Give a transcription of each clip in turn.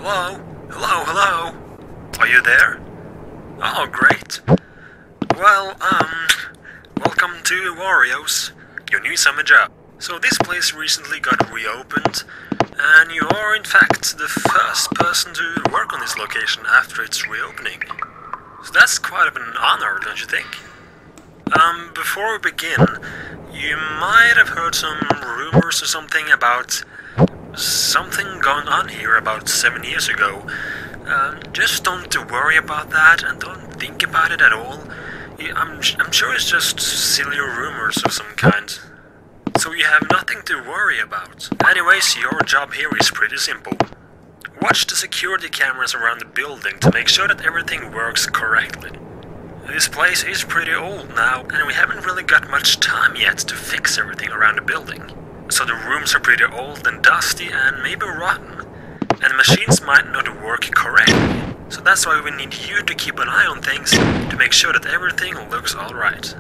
Hello? Hello, hello? Are you there? Oh, great. Well, welcome to Wario's, your new summer job. So this place recently got reopened, and you are in fact the first person to work on this location after its reopening. So that's quite of an honor, don't you think? Before we begin, you might have heard some rumors or something about something going on here about 7 years ago. Just don't worry about that and don't think about it at all. I'm sure it's just silly rumors of some kind. So you have nothing to worry about. Anyways, your job here is pretty simple. Watch the security cameras around the building to make sure that everything works correctly. This place is pretty old now, and we haven't really got much time yet to fix everything around the building. So the rooms are pretty old and dusty and maybe rotten, and the machines might not work correctly. So that's why we need you to keep an eye on things to make sure that everything looks alright.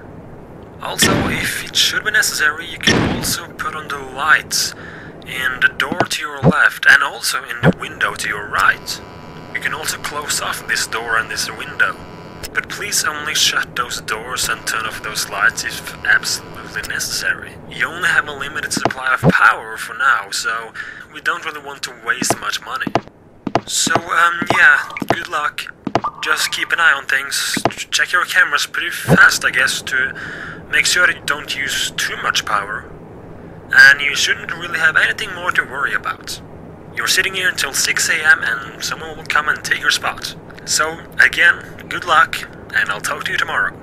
Also, if it should be necessary, you can also put on the lights in the door to your left and also in the window to your right. You can also close off this door and this window. But please only shut those doors and turn off those lights if absolutely necessary. You only have a limited supply of power for now, so we don't really want to waste much money. So, yeah, good luck. Just keep an eye on things. Check your cameras pretty fast, I guess, to make sure that you don't use too much power. And you shouldn't really have anything more to worry about. You're sitting here until 6 AM and someone will come and take your spot. So, again, good luck, and I'll talk to you tomorrow.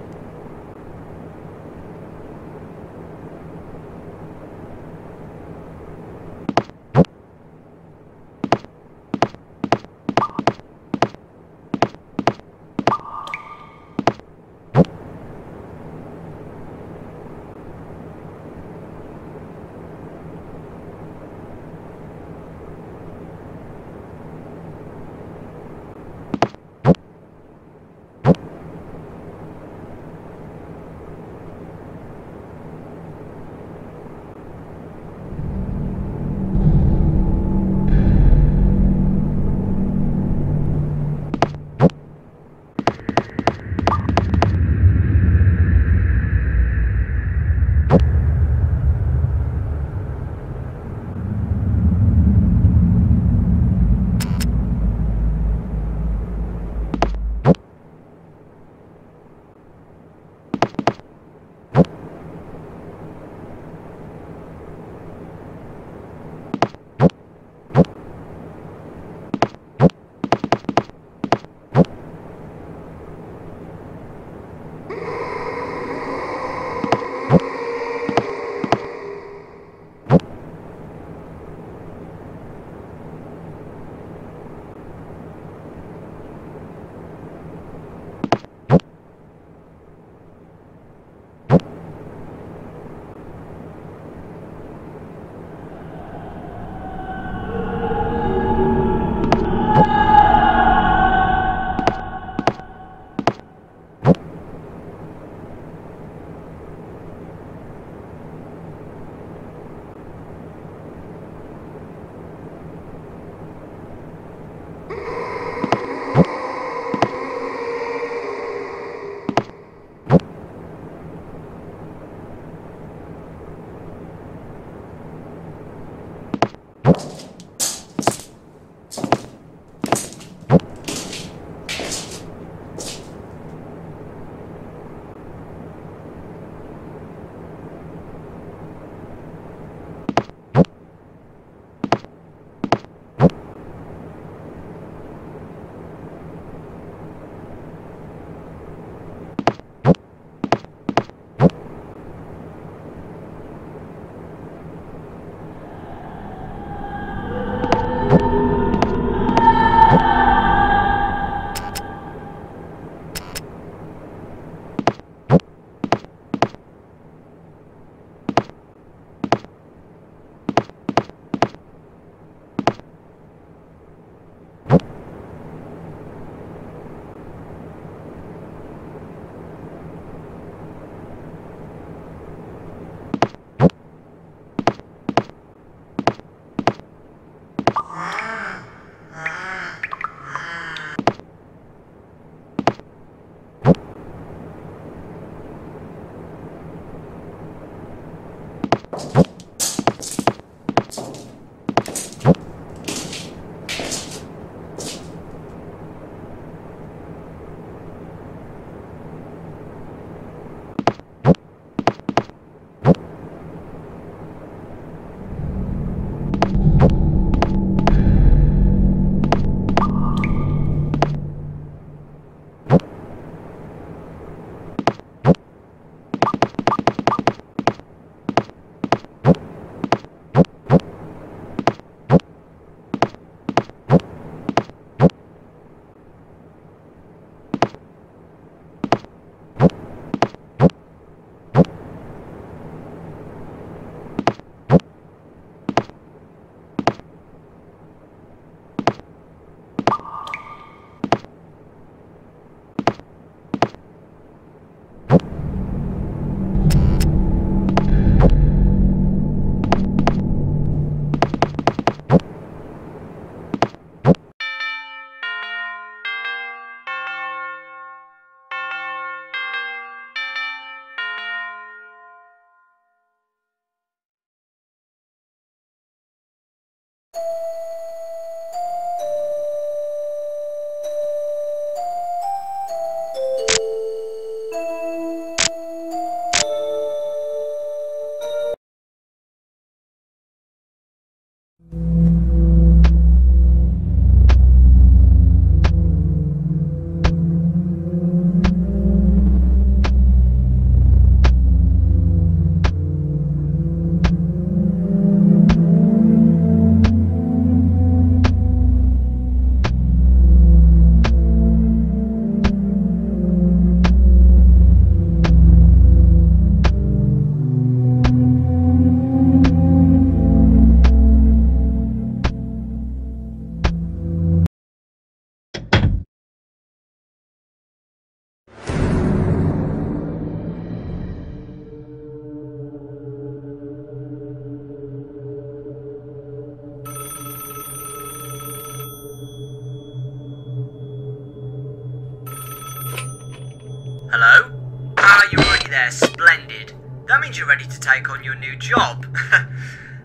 you're ready to take on your new job.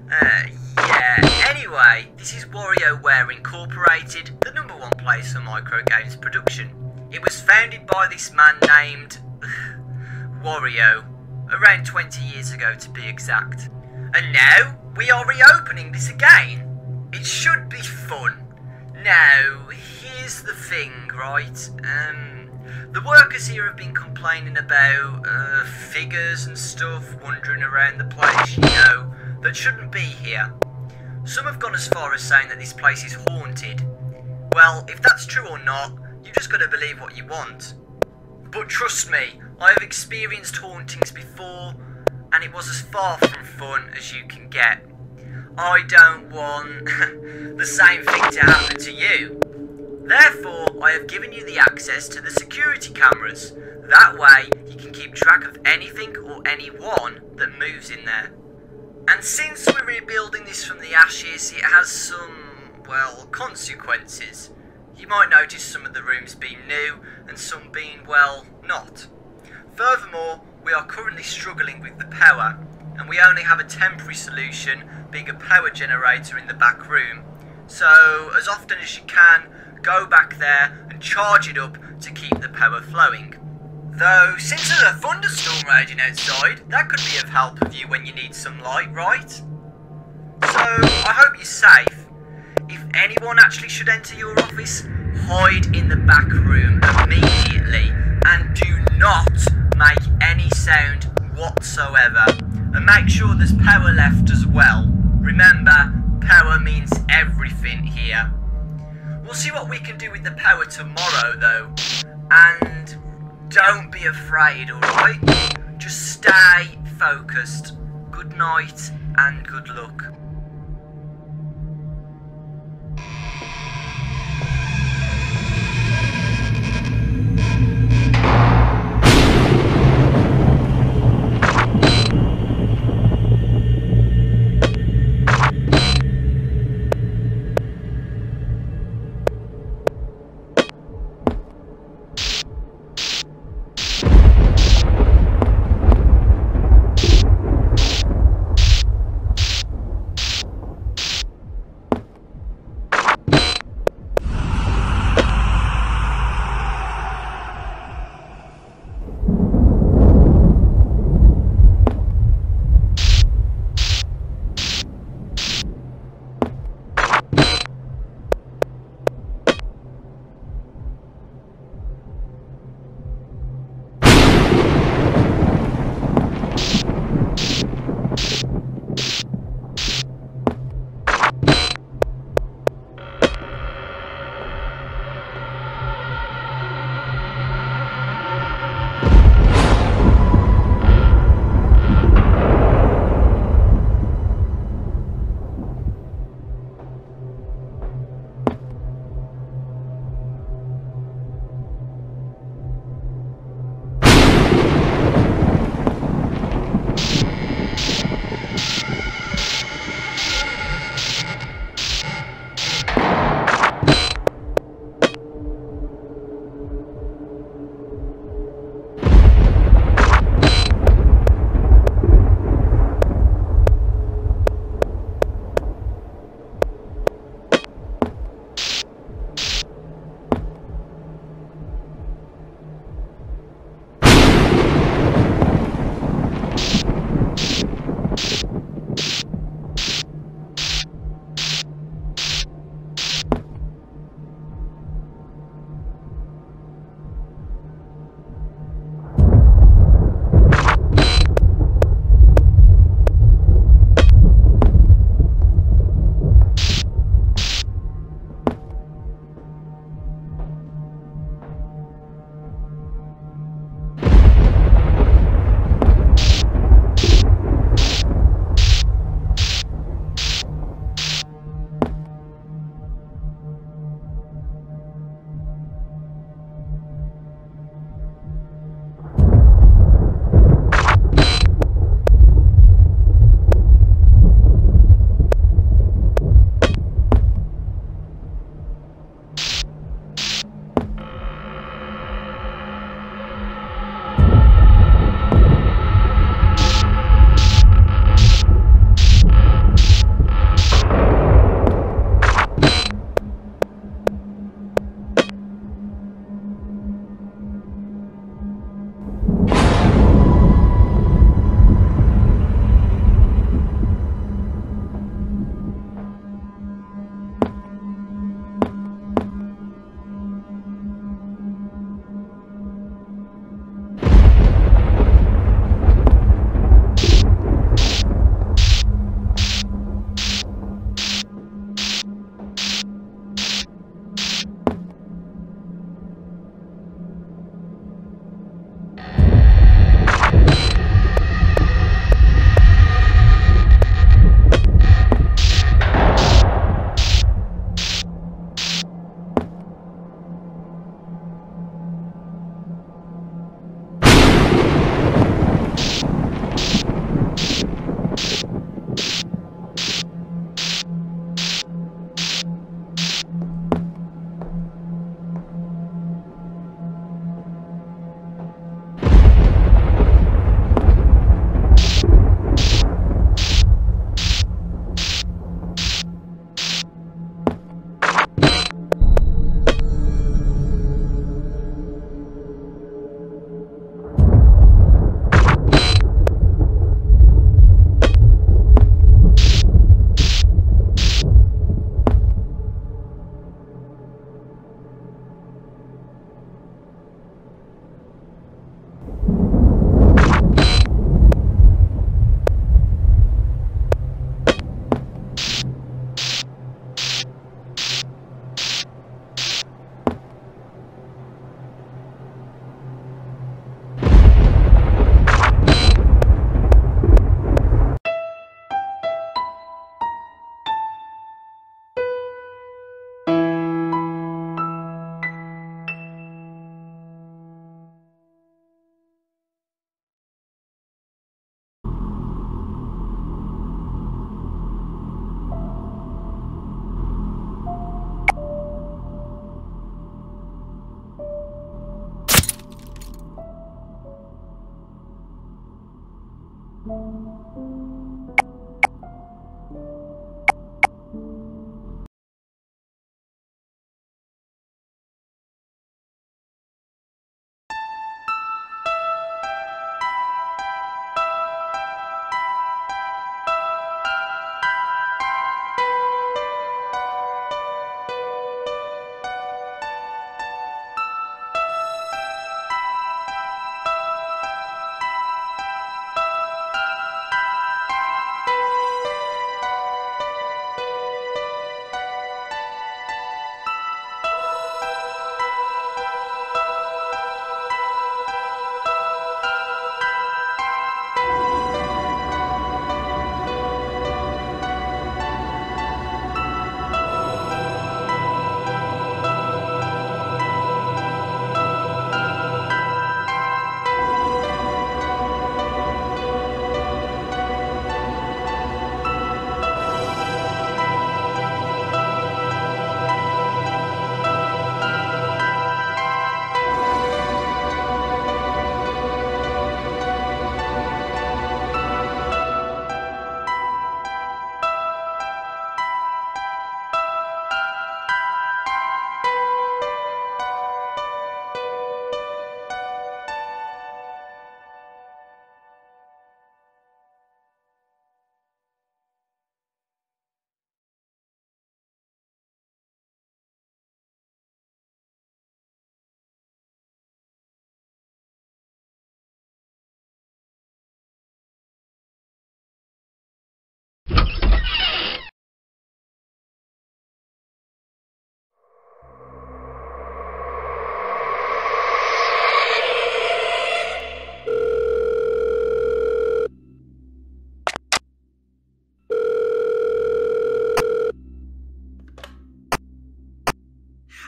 Yeah, anyway, this is WrioWare Incorporated, the #1 place for micro games production. It was founded by this man named Wario, around 20 years ago to be exact. And now, we are reopening this again. It should be fun. Now, here's the thing, right? The workers here have been complaining about figures and stuff wandering around the place, you know, that shouldn't be here. Some have gone as far as saying that this place is haunted. Well, if that's true or not, you just gotta believe what you want. But trust me, I have experienced hauntings before, and it was as far from fun as you can get. I don't want the same thing to happen to you. Therefore, I have given you the access to the security cameras. That way, you can keep track of anything or anyone that moves in there. And since we're rebuilding this from the ashes, it has some, well, consequences. You might notice some of the rooms being new, and some being, well, not. Furthermore, we are currently struggling with the power, and we only have a temporary solution, being a power generator in the back room. So, as often as you can, go back there and charge it up to keep the power flowing. Though, since there's a thunderstorm raging outside, that could be of help of you when you need some light, right? So, I hope you're safe. If anyone actually should enter your office, hide in the back room immediately and do not make any sound whatsoever. And make sure there's power left as well. Remember, power means everything here. We'll see what we can do with the power tomorrow though. And don't be afraid, alright? Just stay focused. Good night and good luck.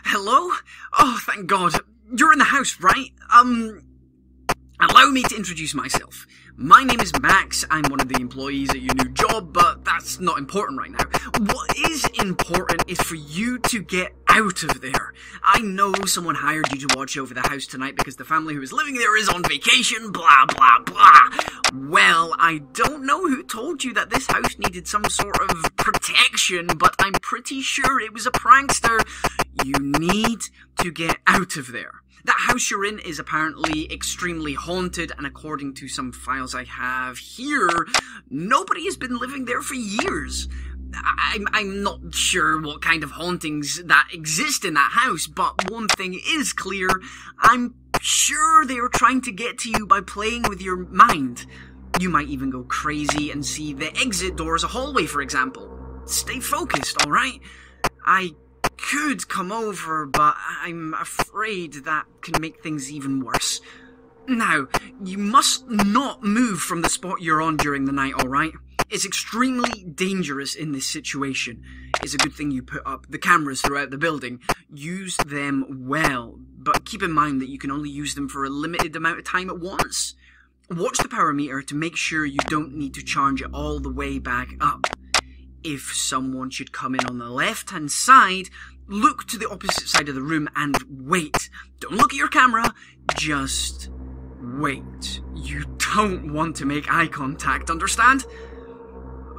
Hello? Oh, thank God. You're in the house, right? Allow me to introduce myself. My name is Max. I'm one of the employees at your new job, but that's not important right now. What is important is for you to get out of there. I know someone hired you to watch over the house tonight because the family who is living there is on vacation, blah, blah, blah. Well, I don't know who told you that this house needed some sort of protection, but I'm pretty sure it was a prankster. You need to get out of there. That house you're in is apparently extremely haunted, and according to some files I have here, nobody has been living there for years. I'm not sure what kind of hauntings that exist in that house, but one thing is clear. I'm sure they are trying to get to you by playing with your mind. You might even go crazy and see the exit door as a hallway, for example. Stay focused, alright? I could come over, but I'm afraid that can make things even worse. Now, you must not move from the spot you're on during the night, alright? It's extremely dangerous in this situation. It's a good thing you put up the cameras throughout the building. Use them well, but keep in mind that you can only use them for a limited amount of time at once. Watch the power meter to make sure you don't need to charge it all the way back up. If someone should come in on the left-hand side, look to the opposite side of the room and wait. Don't look at your camera, just wait. You don't want to make eye contact, understand?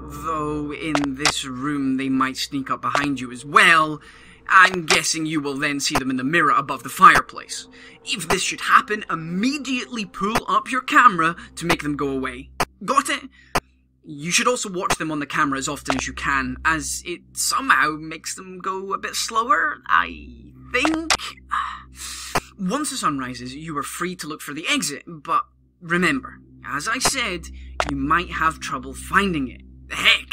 Though in this room they might sneak up behind you as well. I'm guessing you will then see them in the mirror above the fireplace. If this should happen, immediately pull up your camera to make them go away. Got it? You should also watch them on the camera as often as you can, as it somehow makes them go a bit slower, I think. Once the sun rises, you are free to look for the exit, but remember, as I said, you might have trouble finding it. Heck,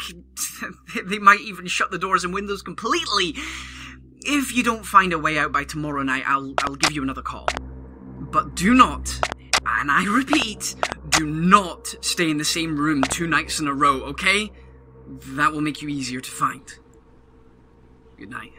they might even shut the doors and windows completely. If you don't find a way out by tomorrow night, I'll give you another call. But do not, and I repeat, do not stay in the same room 2 nights in a row, okay? That will make you easier to find. Good night.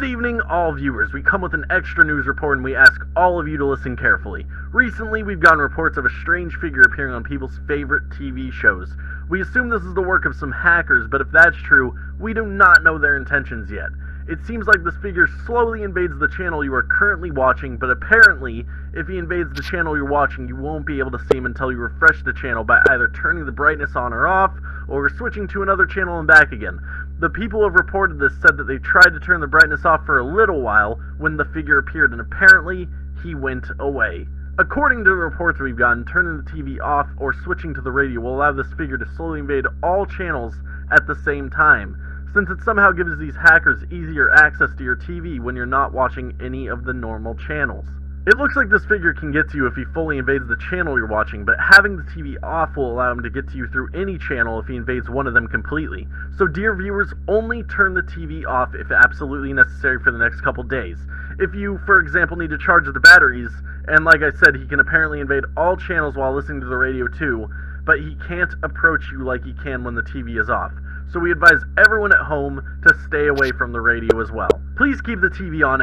evening, all viewers. We come with an extra news report and we ask all of you to listen carefully. Recently, we've gotten reports of a strange figure appearing on people's favorite TV shows. We assume this is the work of some hackers, but if that's true, we do not know their intentions yet. It seems like this figure slowly invades the channel you are currently watching, but apparently, if he invades the channel you're watching, you won't be able to see him until you refresh the channel by either turning the brightness on or off, or switching to another channel and back again. The people who have reported this said that they tried to turn the brightness off for a little while when the figure appeared, and apparently, he went away. According to the reports we've gotten, turning the TV off or switching to the radio will allow this figure to slowly invade all channels at the same time, since it somehow gives these hackers easier access to your TV when you're not watching any of the normal channels. It looks like this figure can get to you if he fully invades the channel you're watching, but having the TV off will allow him to get to you through any channel if he invades one of them completely. So dear viewers, only turn the TV off if absolutely necessary for the next couple days. If you, for example, need to charge the batteries, and like I said, he can apparently invade all channels while listening to the radio too, but he can't approach you like he can when the TV is off. So we advise everyone at home to stay away from the radio as well. Please keep the TV on.